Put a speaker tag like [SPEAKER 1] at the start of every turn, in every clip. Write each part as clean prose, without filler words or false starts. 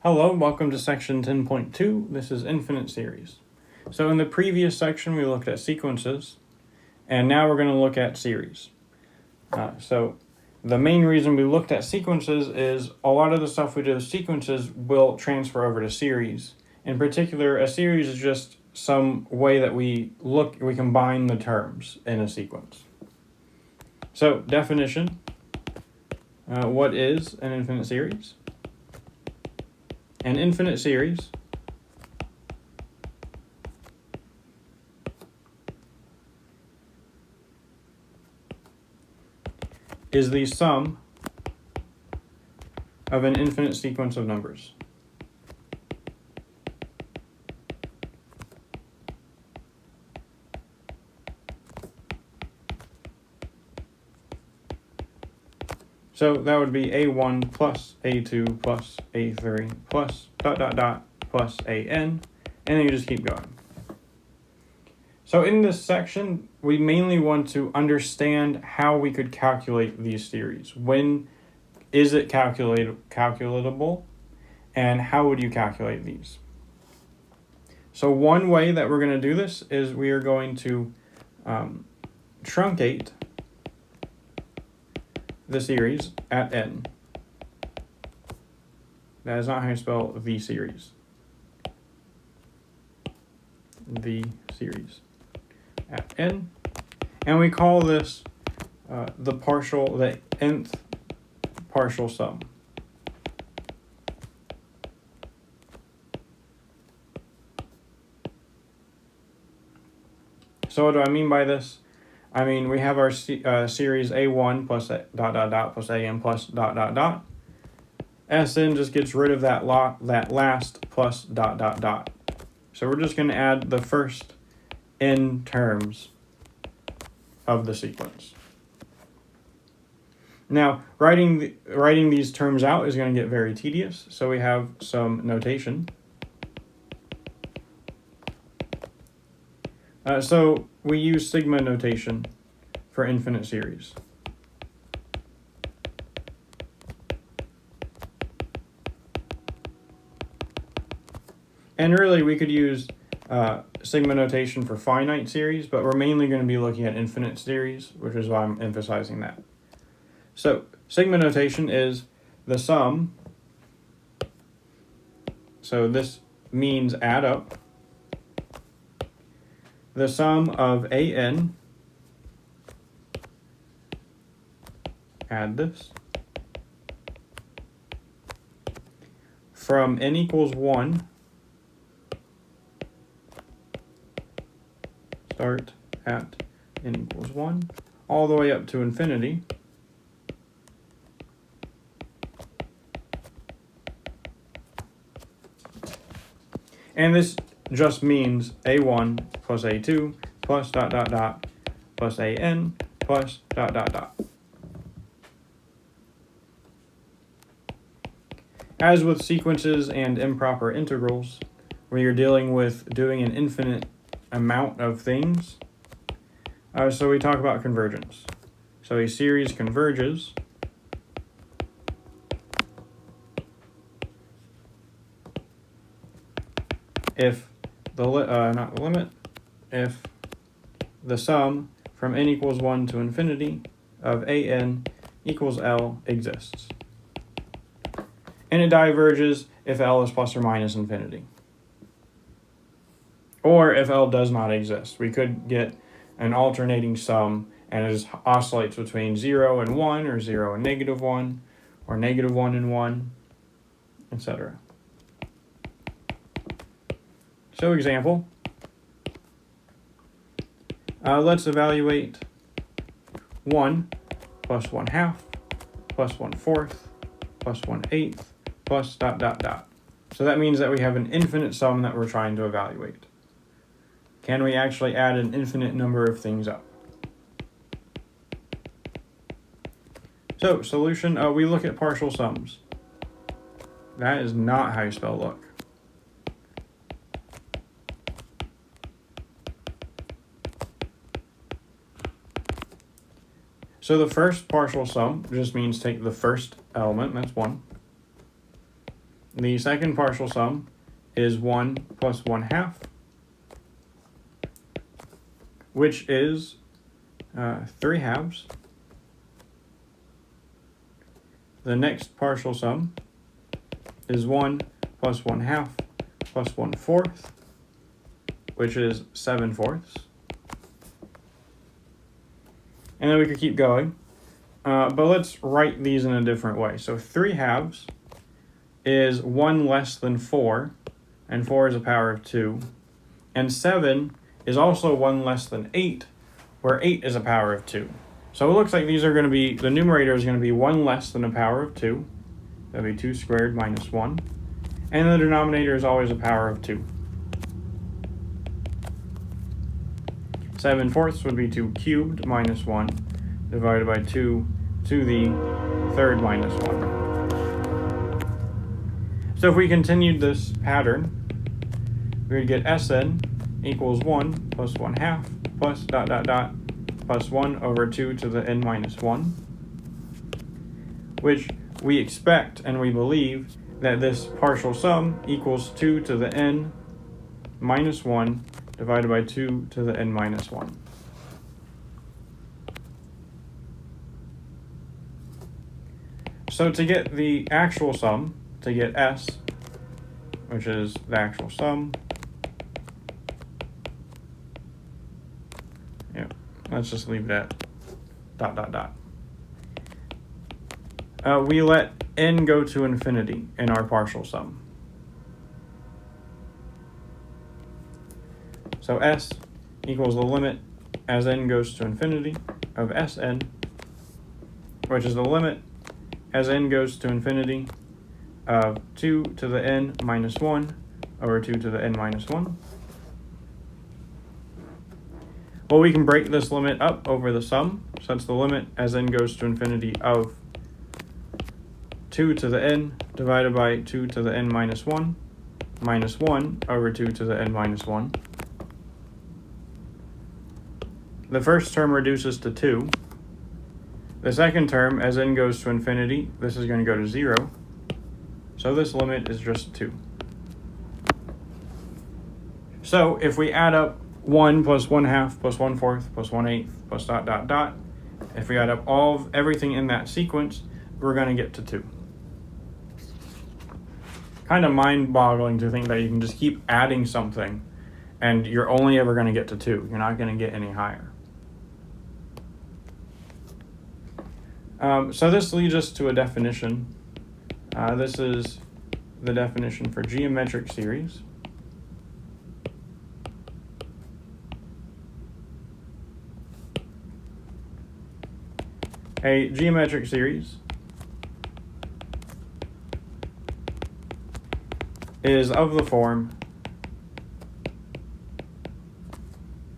[SPEAKER 1] Hello, welcome to section 10.2. This is infinite series. So in the previous section, we looked at sequences, and now we're going to look at series. So the main reason we looked at sequences is a lot of the stuff we do with sequences will transfer over to series. In particular, a series is just some way that we combine the terms in a sequence. So definition, what is an infinite series? An infinite series is the sum of an infinite sequence of numbers. So that would be A1 plus A2 plus A3 plus ... plus AN, and then you just keep going. So in this section, we mainly want to understand how we could calculate these series. When is it calculatable, and how would you calculate these? So one way that we're going to do this is we are going to truncate the series at n. That is not how you spell the series. The series at n. And we call this the nth partial sum. So what do I mean by this? I mean, we have our series A1 plus plus AN plus ... Sn just gets rid of that last plus ... So we're just going to add the first n terms of the sequence. Now, writing these terms out is going to get very tedious, so we have some notation. So we use sigma notation for infinite series. And really, we could use sigma notation for finite series, but we're mainly going to be looking at infinite series, which is why I'm emphasizing that. So sigma notation is the sum. So this means add up the sum of AN, add this, from n equals 1, start at n equals 1, all the way up to infinity, and this just means A1 plus A2 plus ... plus AN plus ... As with sequences and improper integrals, where you're dealing with doing an infinite amount of things, so we talk about convergence. So a series converges if if the sum from n equals 1 to infinity of AN equals L exists. And it diverges if L is plus or minus infinity. Or if L does not exist. We could get an alternating sum and it just oscillates between 0 and 1, or 0 and -1, or -1 and 1, etc. So example, let's evaluate 1 plus 1/2 plus 1/4 plus 1/8 plus ... So that means that we have an infinite sum that we're trying to evaluate. Can we actually add an infinite number of things up? So solution, we look at partial sums. That is not how you spell look. So the first partial sum just means take the first element, that's 1, the second partial sum is 1 plus 1/2, which is 3/2. The next partial sum is 1 plus 1/2 plus 1/4, which is 7/4. And then we could keep going. But let's write these in a different way. So 3/2 is 1 less than 4, and 4 is a power of 2. And 7 is also 1 less than 8, where 8 is a power of 2. So it looks like these are going to be, the numerator is going to be 1 less than a power of 2. That would be 2 squared minus 1. And the denominator is always a power of 2. 7/4 would be 2 cubed minus 1 divided by 2 to the third minus 1. So if we continued this pattern, we would get Sn equals 1 plus 1/2 plus dot dot dot plus 1 over 2 to the n minus 1, which we expect and we believe that this partial sum equals 2 to the n minus 1 divided by 2 to the n minus 1. So to get the actual sum, to get S, which is the actual sum, let's just leave it at dot dot dot. We let n go to infinity in our partial sum. So S equals the limit as n goes to infinity of Sn, which is the limit as n goes to infinity of 2 to the n minus 1 over 2 to the n minus 1. Well, we can break this limit up over the sum, so that's the limit as n goes to infinity of 2 to the n divided by 2 to the n minus 1 over 2 to the n minus 1. The first term reduces to 2. The second term, as n goes to infinity, this is going to go to 0. So this limit is just 2. So if we add up 1 plus 1/2 plus 1/4 plus 1/8 plus dot dot dot, if we add up everything in that sequence, we're going to get to 2. Kind of mind-boggling to think that you can just keep adding something and you're only ever going to get to 2. You're not going to get any higher. So this leads us to a definition. This is the definition for geometric series. A geometric series is of the form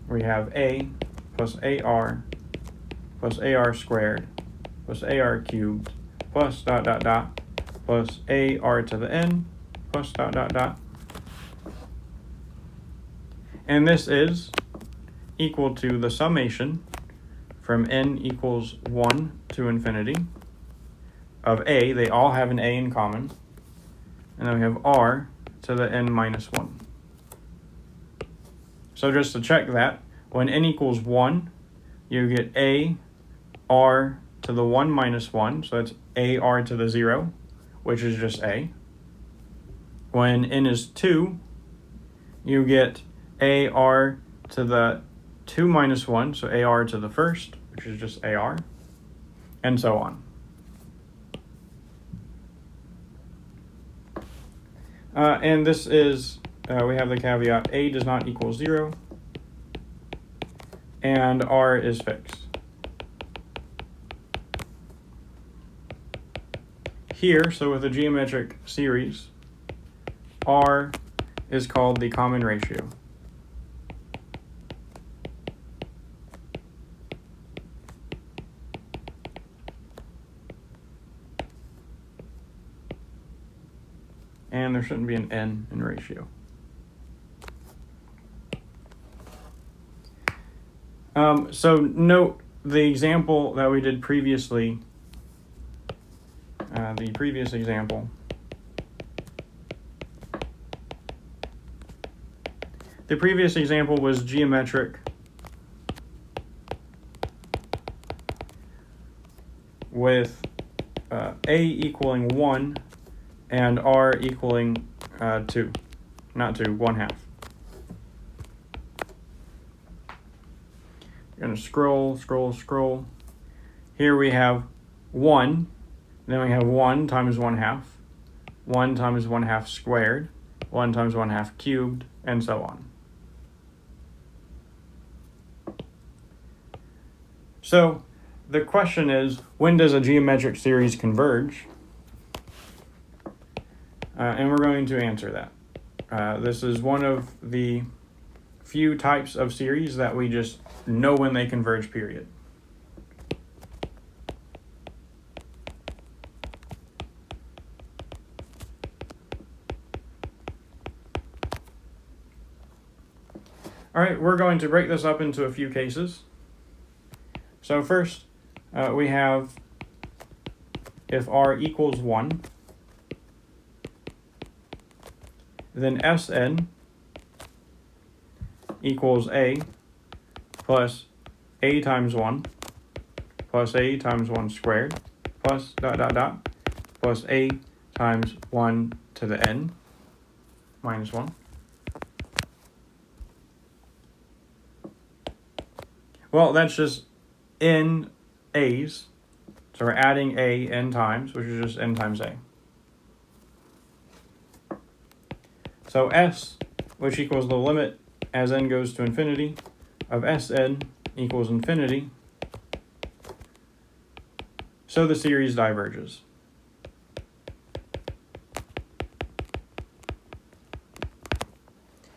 [SPEAKER 1] where we have A plus AR plus AR squared plus AR cubed plus dot dot dot plus AR to the n plus dot dot dot. And this is equal to the summation from n equals 1 to infinity of A. They all have an A in common. And then we have R to the n minus 1. So just to check that, when n equals 1, you get A R to the 1 minus 1. So that's AR to the 0, which is just A. When n is 2, you get AR to the 2 minus 1, so AR to the first, which is just AR, and so on. And this is, we have the caveat, A does not equal 0, and R is fixed. Here, so with a geometric series, R is called the common ratio. And there shouldn't be an n in ratio. So note the example that we did previously, the previous example, the previous example was geometric with a equaling 1 and r equaling 2, not 2, 1/2. We're going to scroll. Here we have 1, then we have 1 times 1/2, 1 times 1/2 squared, 1 times 1/2 cubed, and so on. So the question is, when does a geometric series converge? And we're going to answer that. This is one of the few types of series that we just know when they converge, period. All right, we're going to break this up into a few cases. So first, we have if r equals 1, then Sn equals a plus a times 1 plus a times 1 squared plus ... plus a times 1 to the n minus 1. Well, that's just n a's. So we're adding a n times, which is just n times a. So s, which equals the limit as n goes to infinity, of Sn equals infinity. So the series diverges.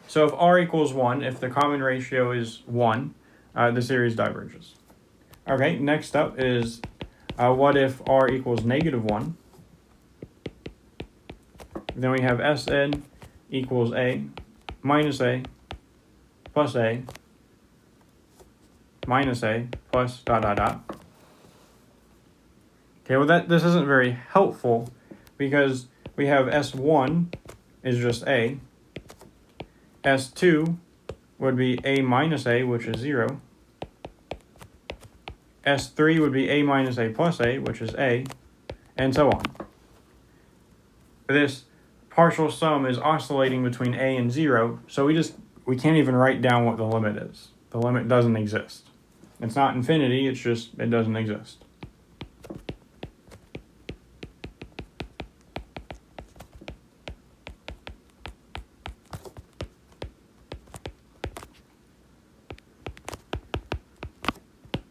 [SPEAKER 1] So if r equals 1, if the common ratio is 1, the series diverges. Okay, next up is what if r equals -1? Then we have Sn equals a minus a plus a minus a plus ... Okay, well this isn't very helpful because we have S1 is just a, S2 would be a minus a, which is 0, S3 would be a minus a plus a, which is a, and so on. This partial sum is oscillating between a and 0, so we can't even write down what the limit is. The limit doesn't exist. It's not infinity, it's just it doesn't exist.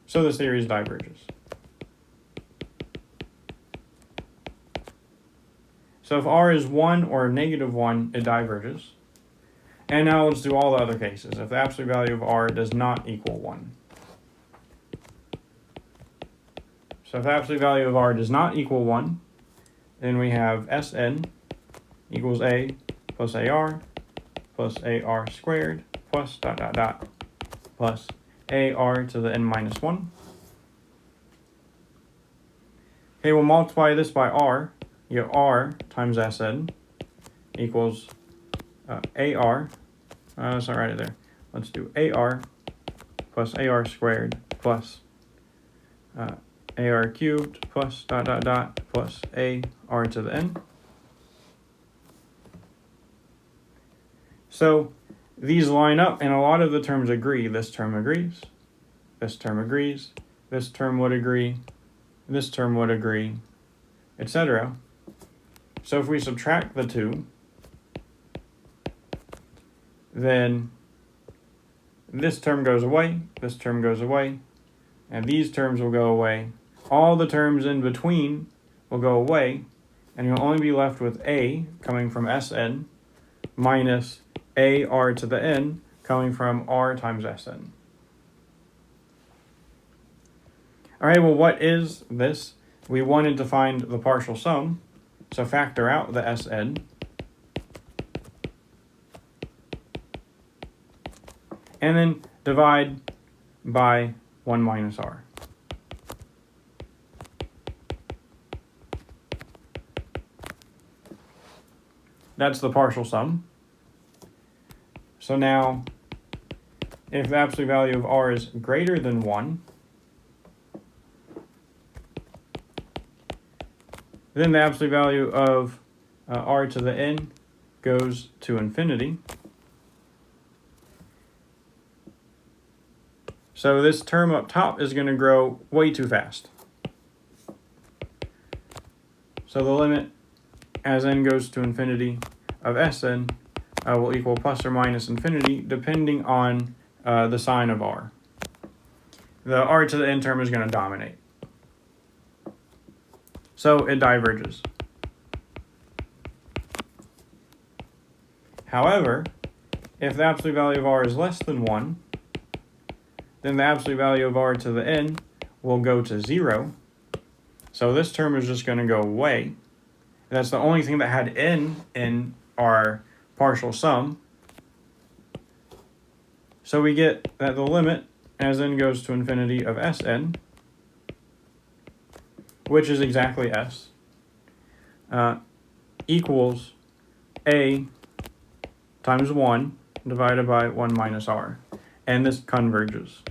[SPEAKER 1] So the series diverges. So if r is 1 or -1, it diverges. And now let's do all the other cases. If the absolute value of r does not equal 1. So if the absolute value of r does not equal 1, then we have Sn equals a plus ar plus ar squared plus ... plus ar to the n minus 1. Okay, we'll multiply this by r. You get r times Sn equals ar. Let's not write it there. Let's do ar plus ar squared plus ar cubed plus ... plus ar to the n. So these line up and a lot of the terms agree. This term agrees, this term agrees, this term would agree, this term would agree, etc. So if we subtract the two, then this term goes away, this term goes away, and these terms will go away. All the terms in between will go away, and you'll only be left with a coming from Sn minus ar to the n coming from r times Sn. All right, well, what is this? We wanted to find the partial sum, so factor out the Sn. And then divide by 1 minus r. That's the partial sum. So now, if the absolute value of r is greater than 1, then the absolute value of r to the n goes to infinity. So this term up top is going to grow way too fast. So the limit as n goes to infinity of Sn will equal plus or minus infinity depending on the sign of r. The r to the n term is going to dominate. So it diverges. However, if the absolute value of r is less than 1, then the absolute value of r to the n will go to 0. So this term is just going to go away. That's the only thing that had n in our partial sum. So we get that the limit as n goes to infinity of Sn, which is exactly S, equals a times 1 divided by 1 minus r. And this converges.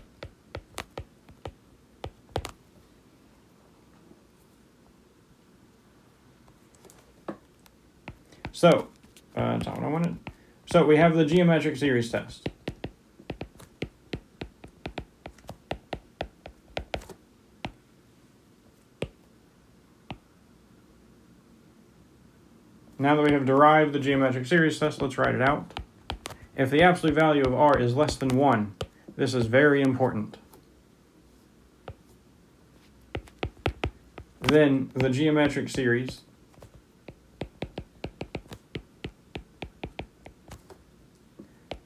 [SPEAKER 1] So, that's not what I wanted. So we have the geometric series test. Now that we have derived the geometric series test, let's write it out. If the absolute value of r is less than 1, this is very important, then the geometric series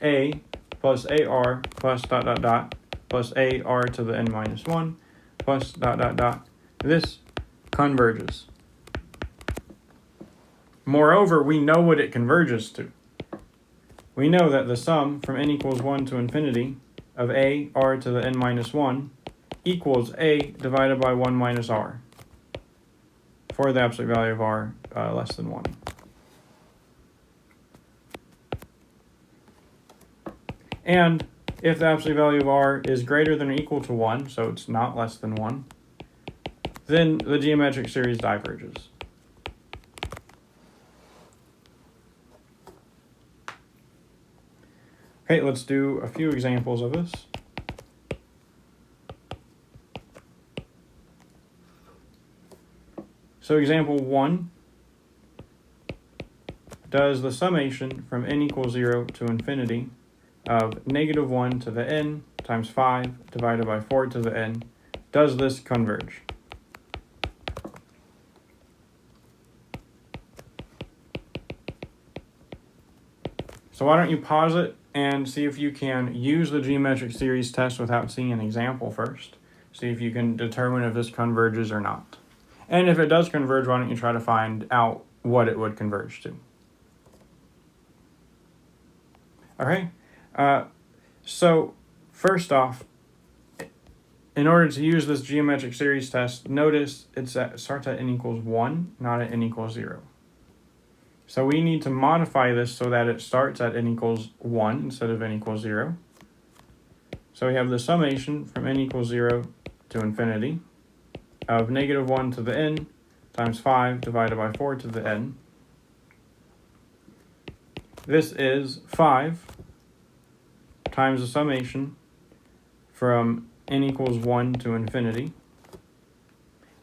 [SPEAKER 1] a plus ar plus dot dot dot plus ar to the n minus 1 plus dot dot dot, this converges. Moreover, we know what it converges to. We know that the sum from n equals 1 to infinity of a r to the n minus 1 equals a divided by 1 minus r for the absolute value of r less than 1. And if the absolute value of r is greater than or equal to 1, so it's not less than 1, then the geometric series diverges. Okay, let's do a few examples of this. So example 1 does the summation from n equals 0 to infinity of negative 1 to the n times 5 divided by 4 to the n. Does this converge? So why don't you pause it and see if you can use the geometric series test without seeing an example first. See if you can determine if this converges or not. And if it does converge, why don't you try to find out what it would converge to. Okay, so first off, in order to use this geometric series test, notice it starts at n equals 1, not at n equals 0. So we need to modify this so that it starts at n equals 1 instead of n equals 0. So we have the summation from n equals 0 to infinity of negative 1 to the n times 5 divided by 4 to the n. This is 5 times the summation from n equals 1 to infinity.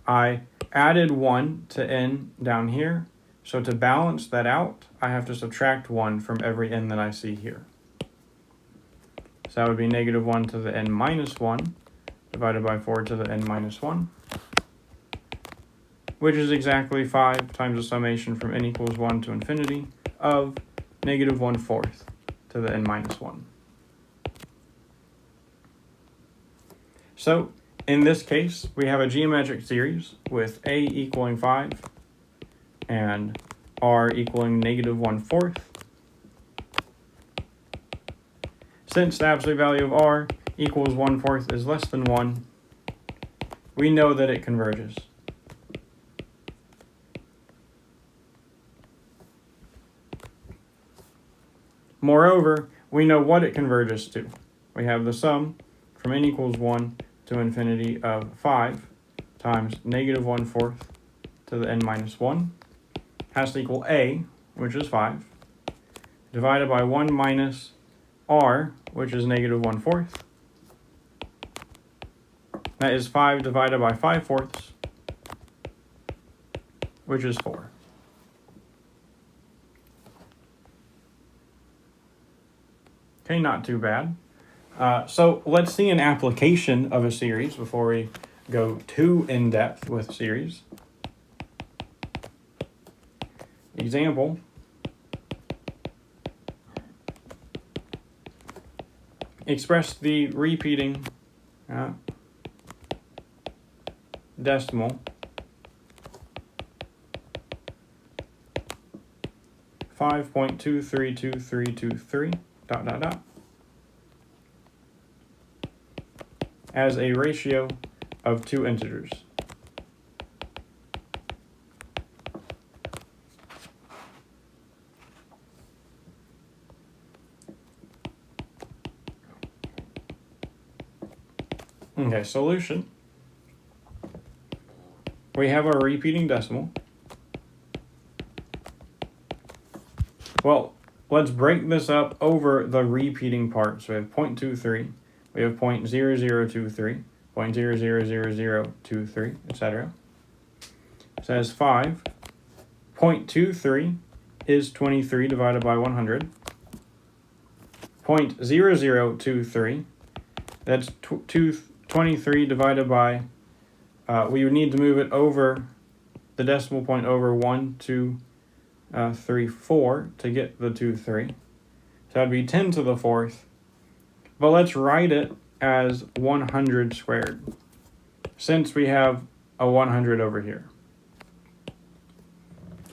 [SPEAKER 1] I added 1 to n down here. So to balance that out, I have to subtract 1 from every n that I see here. So that would be negative 1 to the n minus 1 divided by 4 to the n minus 1, which is exactly 5 times the summation from n equals 1 to infinity of negative 1/4 to the n minus 1. So in this case, we have a geometric series with a equaling 5 and r equaling negative 1/4. Since the absolute value of r equals 1/4 is less than 1, we know that it converges. Moreover, we know what it converges to. We have the sum from n equals 1 to infinity of 5 times negative 1/4 to the n minus 1 has to equal a, which is 5, divided by 1 minus r, which is negative 1/4. That is 5 divided by 5/4, which is 4. Okay, not too bad. So let's see an application of a series before we go too in-depth with series. Example. Express the repeating decimal 5.232323 ... as a ratio of two integers. Okay, solution. We have our repeating decimal. Well, let's break this up over the repeating part. So we have 0.23, we have 0.0023, 0.000023, etc. It says 5. 0.23 is 23 divided by 100. 0.0023, that's 23 divided by, we would need to move it over the decimal point over 1, 2, 3, 4 to get the 2, 3. So that'd be 10 to the 4th. But let's write it as 100 squared, since we have a 100 over here.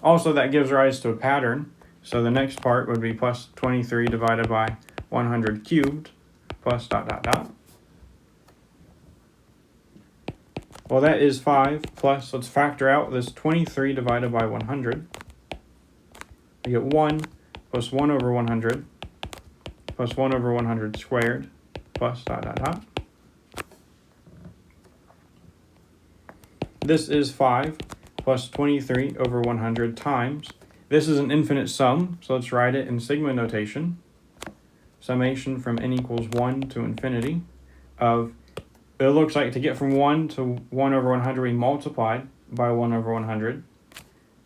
[SPEAKER 1] Also, that gives rise to a pattern. So the next part would be plus 23 divided by 100 cubed plus ... Well, that is 5 plus, let's factor out this 23 divided by 100. We get 1 plus 1 over 100 plus 1 over 100 squared plus ... This is 5 plus 23 over 100 times. This is an infinite sum, so let's write it in sigma notation. Summation from n equals 1 to infinity of, it looks like to get from 1 to 1 over 100, we multiplied by 1 over 100.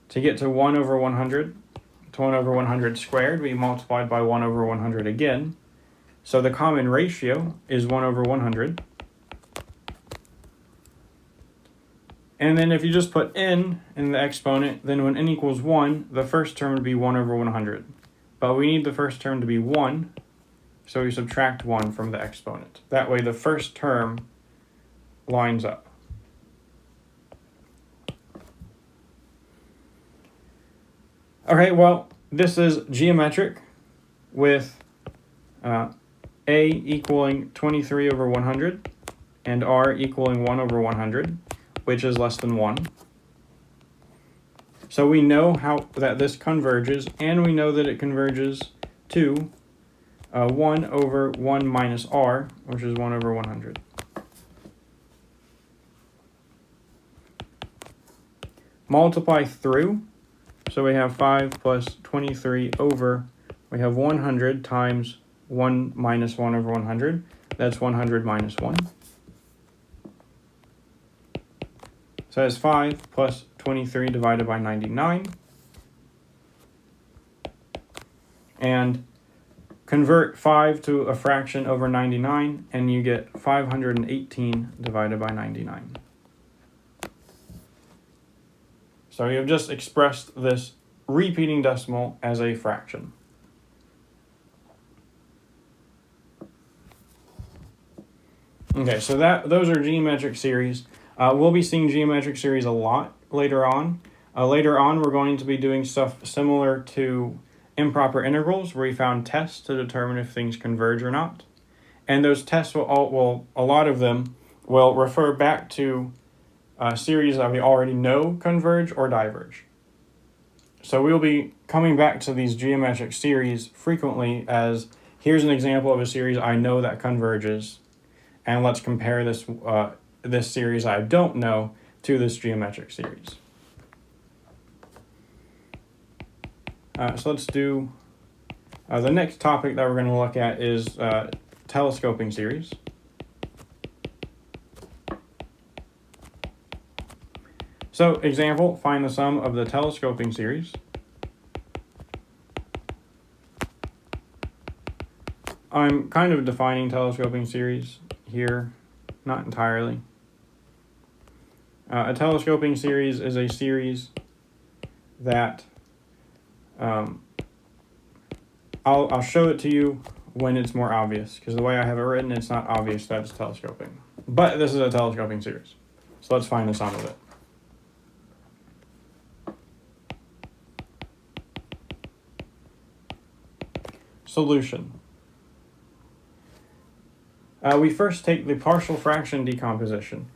[SPEAKER 1] To get to 1 over 100, to 1 over 100 squared, we multiplied by 1 over 100 again. So the common ratio is 1 over 100. And then if you just put n in the exponent, then when n equals 1, the first term would be 1 over 100. But we need the first term to be 1, so we subtract 1 from the exponent. That way the first term lines up. Okay, well, this is geometric with a equaling 23 over 100 and r equaling 1 over 100, which is less than 1. So we know that this converges, and we know that it converges to 1 over 1 minus r, which is 1 over 100. Multiply through, so we have 5 plus 23 over, we have 100 times 1 minus 1 over 100. That's 100 minus 1. So that's 5 plus 23 divided by 99. And convert 5 to a fraction over 99, and you get 518 divided by 99. So you have just expressed this repeating decimal as a fraction. Okay, so those are geometric series. We'll be seeing geometric series a lot later on. Later on, we're going to be doing stuff similar to improper integrals, where we found tests to determine if things converge or not. And those tests a lot of them will refer back to series that we already know converge or diverge. So we'll be coming back to these geometric series frequently as here's an example of a series I know that converges, and let's compare this, this series I don't know to this geometric series. So let's do, the next topic that we're going to look at is telescoping series. So example, find the sum of the telescoping series. I'm kind of defining telescoping series here, not entirely. A telescoping series is a series that I'll show it to you when it's more obvious, because the way I have it written, it's not obvious that it's telescoping. But this is a telescoping series. So let's find the sum of it. Solution. We first take the partial fraction decomposition.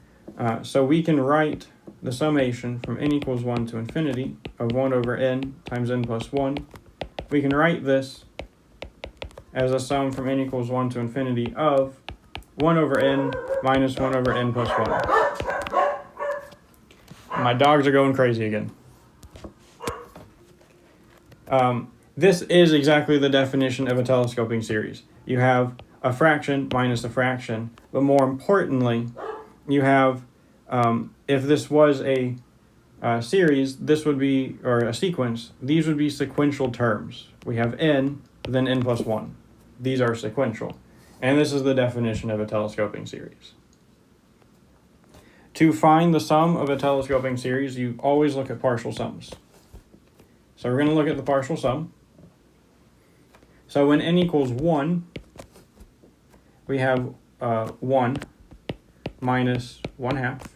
[SPEAKER 1] So we can write the summation from n equals 1 to infinity of 1 over n times n plus 1. We can write this as a sum from n equals 1 to infinity of 1 over n minus 1 over n plus 1. My dogs are going crazy again. This is exactly the definition of a telescoping series. You have a fraction minus a fraction, but more importantly, you have, if this was a series, this would be, or a sequence, these would be sequential terms. We have n, then n plus 1. These are sequential. And this is the definition of a telescoping series. To find the sum of a telescoping series, you always look at partial sums. So we're going to look at the partial sum. So when n equals 1, we have 1 minus 1/2.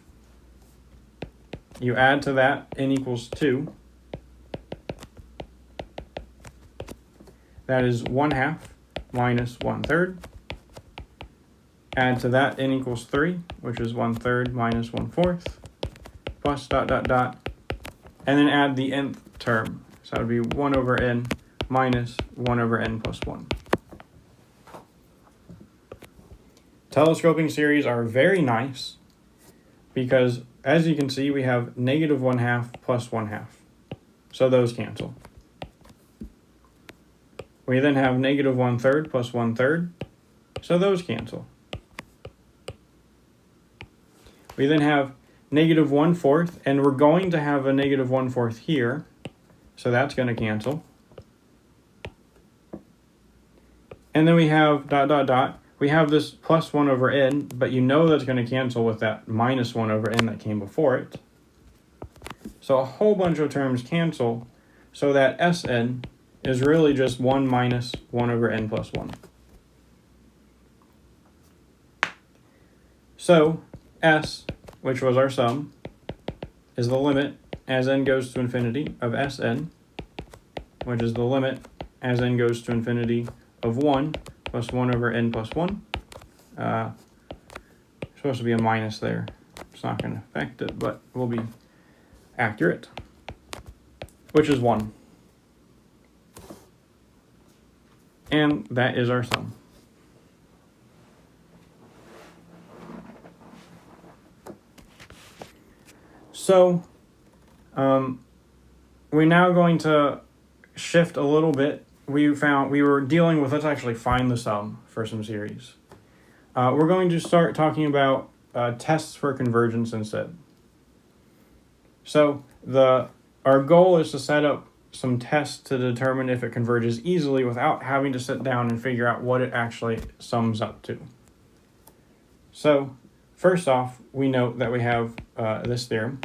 [SPEAKER 1] You add to that n equals 2. That is 1/2 minus 1/3. Add to that n equals 3, which is 1/3 minus 1/4, plus dot dot dot, and then add the nth term. So that would be 1 over n minus 1 over n plus 1. Telescoping series are very nice because, as you can see, we have negative 1/2 plus 1/2. So those cancel. We then have negative 1/3 plus 1/3. So those cancel. We then have negative 1/4, and we're going to have a negative 1/4 here. So that's going to cancel. And then we have dot dot dot. We have this plus 1 over n, but you know that's going to cancel with that minus 1 over n that came before it. So a whole bunch of terms cancel, so that Sn is really just 1 minus 1 over n plus 1. So S, which was our sum, is the limit as n goes to infinity of Sn, which is the limit as n goes to infinity of 1 plus 1 over n plus 1. Supposed to be a minus there. It's not going to affect it, but we'll be accurate, which is 1. And that is our sum. So, we're now going to shift a little bit. We were dealing with, let's actually find the sum for some series. We're going to start talking about tests for convergence instead. So our goal is to set up some tests to determine if it converges easily without having to sit down and figure out what it actually sums up to. So first off, we note that we have this theorem.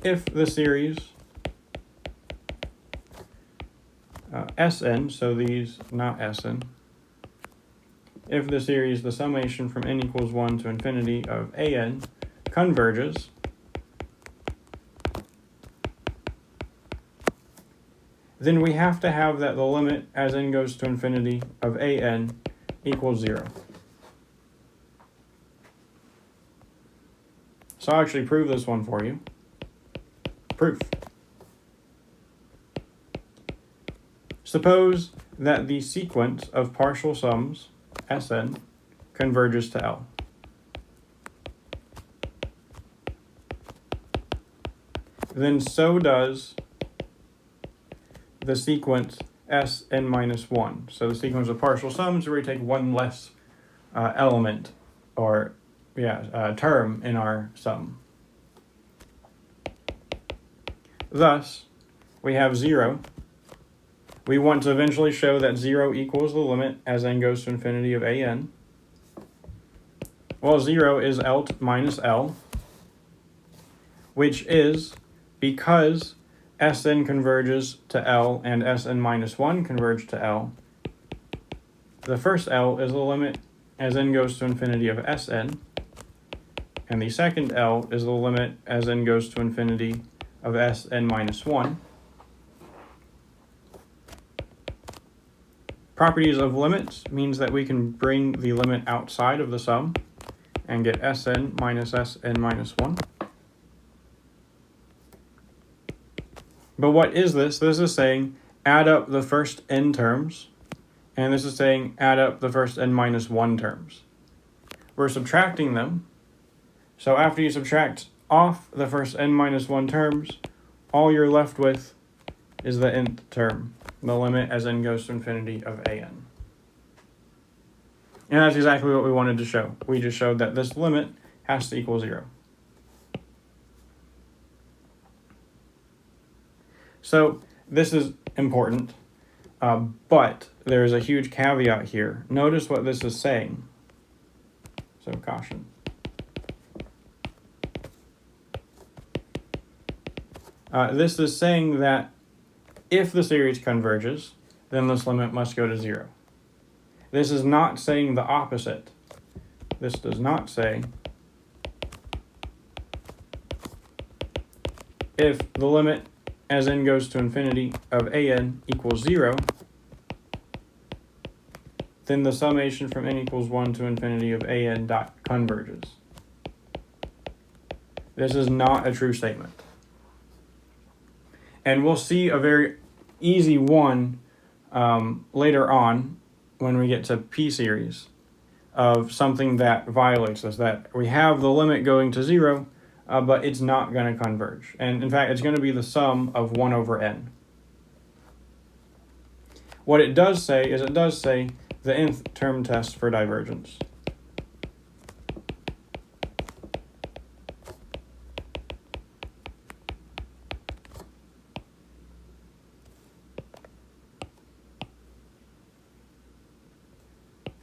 [SPEAKER 1] If the series Sn, so these not Sn, if the series, the summation from n equals 1 to infinity of an converges, then we have to have that the limit as n goes to infinity of an equals 0. So I'll actually prove this one for you. Proof. Suppose that the sequence of partial sums, Sn, converges to L. Then so does the sequence Sn minus 1. So the sequence of partial sums where we take one less element or term in our sum. Thus, we have 0. We want to eventually show that 0 equals the limit as n goes to infinity of an. Well, 0 is L minus L, which is because Sn converges to L and Sn minus 1 converge to L. The first L is the limit as n goes to infinity of Sn, and the second L is the limit as n goes to infinity of Sn minus 1. Properties of limits means that we can bring the limit outside of the sum and get Sn minus 1. But what is this? This is saying add up the first n terms, and this is saying add up the first n minus 1 terms. We're subtracting them, so after you subtract off the first n minus 1 terms, all you're left with is the nth term, the limit as n goes to infinity of an. And that's exactly what we wanted to show. We just showed that this limit has to equal 0. So this is important, but there's a huge caveat here. Notice what this is saying. So caution. This is saying that if the series converges, then this limit must go to 0. This is not saying the opposite. This does not say if the limit as n goes to infinity of an equals 0, then the summation from n equals 1 to infinity of an dot converges. This is not a true statement. And we'll see a very easy one later on when we get to p-series of something that violates this, that we have the limit going to 0, but it's not going to converge. And in fact, it's going to be the sum of 1 over n. What it does say is it does say the nth term test for divergence.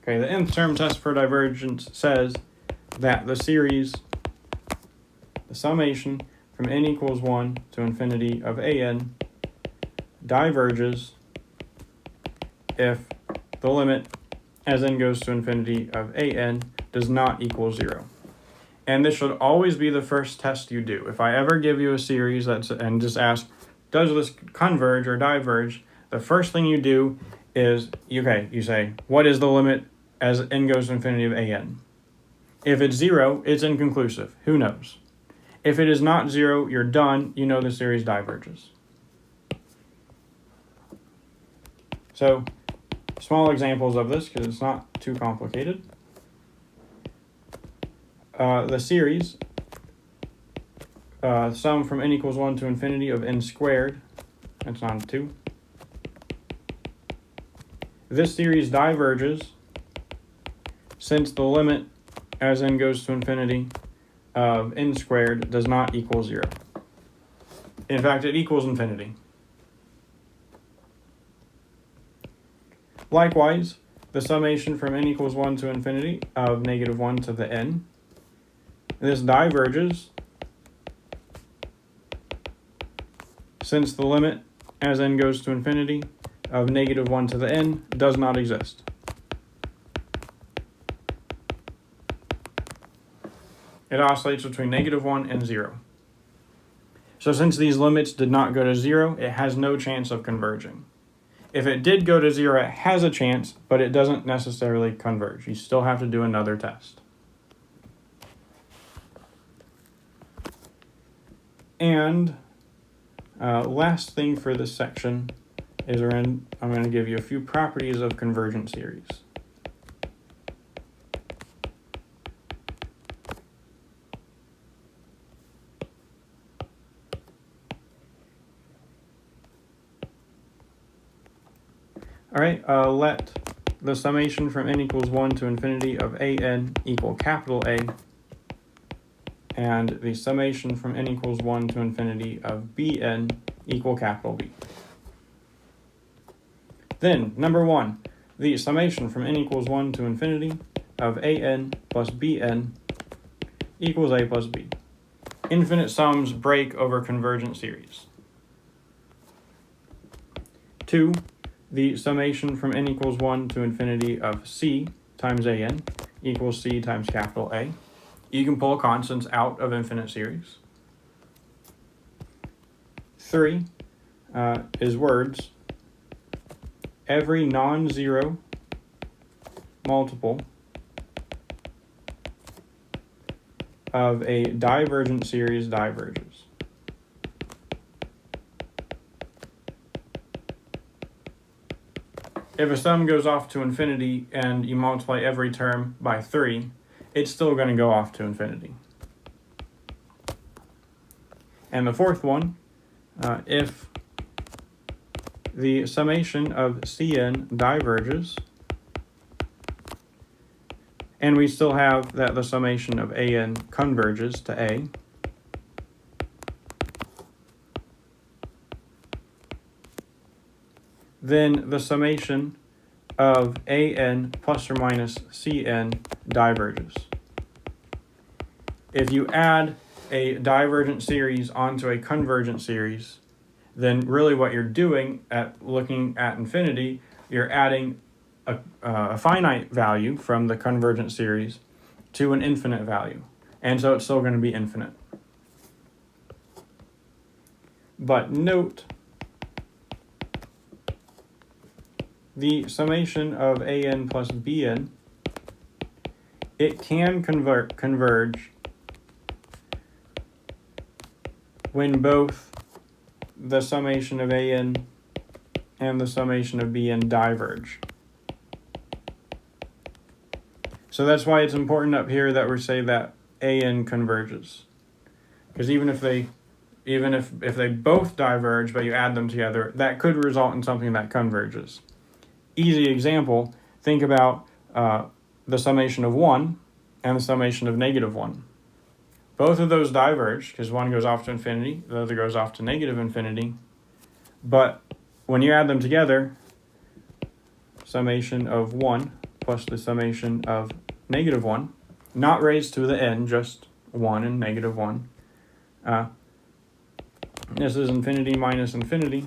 [SPEAKER 1] Okay, the nth term test for divergence says that the series, the summation from n equals 1 to infinity of an diverges if the limit as n goes to infinity of an does not equal 0. And this should always be the first test you do. If I ever give you a series and just ask, does this converge or diverge, the first thing you do is, you say, what is the limit as n goes to infinity of an? If it's 0, it's inconclusive. Who knows? If it is not 0, you're done. You know the series diverges. So, small examples of this, because it's not too complicated. The series, sum from n equals 1 to infinity of n squared, that's not 2. This series diverges since the limit as n goes to infinity of n squared does not equal 0. In fact, it equals infinity. Likewise, the summation from n equals 1 to infinity of negative 1 to the n, this diverges since the limit as n goes to infinity of negative 1 to the n does not exist. It oscillates between negative 1 and 0. So since these limits did not go to 0, it has no chance of converging. If it did go to 0, it has a chance, but it doesn't necessarily converge. You still have to do another test. And last thing for this section is I'm going to give you a few properties of convergent series. All right, let the summation from n equals 1 to infinity of an equal capital A, and the summation from n equals 1 to infinity of bn equal capital B. Then, number 1, the summation from n equals 1 to infinity of an plus bn equals a plus b. Infinite sums break over convergent series. 2, the summation from n equals 1 to infinity of c times an equals c times capital A. You can pull constants out of infinite series. 3 is words. Every non-zero multiple of a divergent series diverges. If a sum goes off to infinity and you multiply every term by 3, it's still going to go off to infinity. And the fourth one, if the summation of Cn diverges, and we still have that the summation of An converges to A, then the summation of An plus or minus Cn diverges. If you add a divergent series onto a convergent series, then really what you're doing at looking at infinity, you're adding a finite value from the convergent series to an infinite value. And so it's still going to be infinite. But note, the summation of An plus Bn, it can converge when both the summation of An and the summation of Bn diverge. So that's why it's important up here that we say that An converges. Because even if they both diverge but you add them together, that could result in something that converges. Easy example, think about the summation of 1 and the summation of negative 1. Both of those diverge because one goes off to infinity, the other goes off to negative infinity. But when you add them together, summation of 1 plus the summation of negative 1, not raised to the n, just 1 and negative 1. This is infinity minus infinity.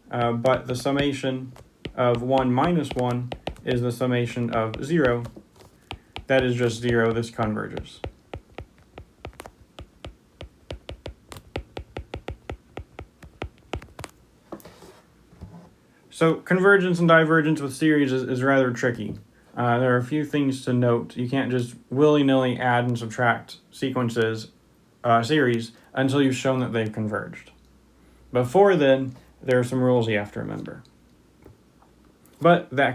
[SPEAKER 1] But the summation of 1 minus 1 is the summation of 0. That is just 0. This converges. So convergence and divergence with series is rather tricky. There are a few things to note. You can't just willy-nilly add and subtract series until you've shown that they've converged. Before then, there are some rules you have to remember. But that